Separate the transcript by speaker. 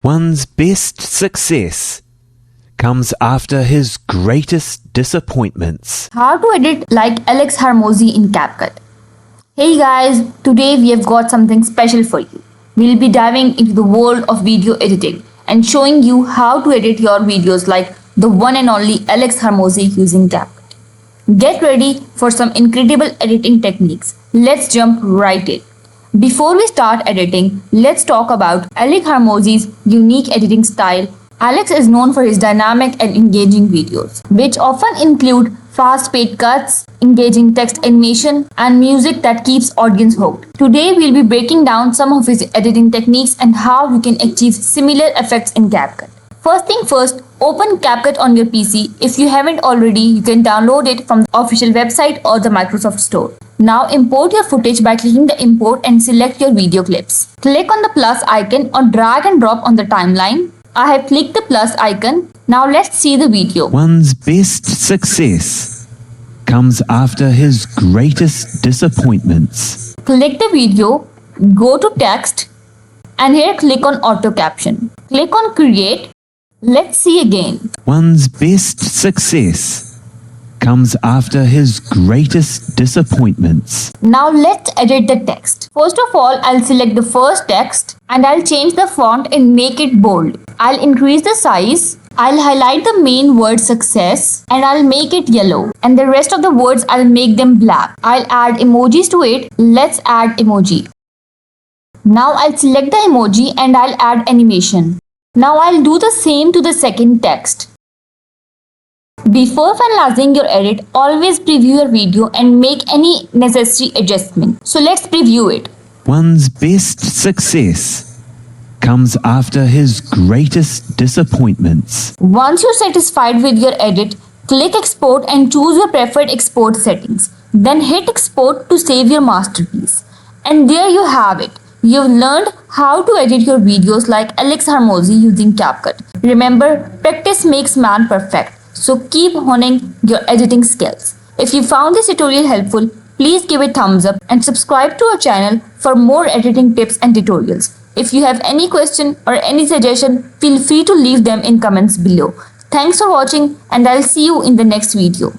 Speaker 1: One's best success comes after his greatest disappointments.
Speaker 2: How to edit like Alex Hormozi in CapCut. Hey guys, today we have got something special for you. We'll be diving into the world of video editing and showing you how to edit your videos like the one and only Alex Hormozi using CapCut. Get ready for some incredible editing techniques. Let's jump right in. Before we start editing, let's talk about Alex Hormozi's unique editing style. Alex is known for his dynamic and engaging videos, which often include fast-paced cuts, engaging text animation, and music that keeps audience hooked. Today, we'll be breaking down some of his editing techniques and how you can achieve similar effects in CapCut. First thing first, open CapCut on your PC. If you haven't already, you can download it from the official website or the Microsoft Store. Now import your footage by clicking the import and select your video clips. Click on the plus icon or drag and drop on the timeline. I have clicked the plus icon. Now let's see the video.
Speaker 1: One's best success comes after his greatest disappointments.
Speaker 2: Click the video, go to text, and here click on auto caption. Click on create. Let's see again.
Speaker 1: One's best success comes after his greatest disappointments.
Speaker 2: Now let's edit the text. First of all, I'll select the first text and I'll change the font and make it bold. I'll increase the size. I'll highlight the main word success and I'll make it yellow. And the rest of the words I'll make them black. I'll add emojis to it. Let's add emoji. Now I'll select the emoji and I'll add animation. Now I'll do the same to the second text. Before finalizing your edit, always preview your video and make any necessary adjustment. So let's preview it.
Speaker 1: One's best success comes after his greatest disappointments.
Speaker 2: Once you're satisfied with your edit, click export and choose your preferred export settings. Then hit export to save your masterpiece. And there you have it. You've learned how to edit your videos like Alex Hormozi using CapCut. Remember, practice makes man perfect. So keep honing your editing skills. If you found this tutorial helpful, please give it a thumbs up and subscribe to our channel for more editing tips and tutorials. If you have any question or any suggestion, feel free to leave them in comments below. Thanks for watching and I'll see you in the next video.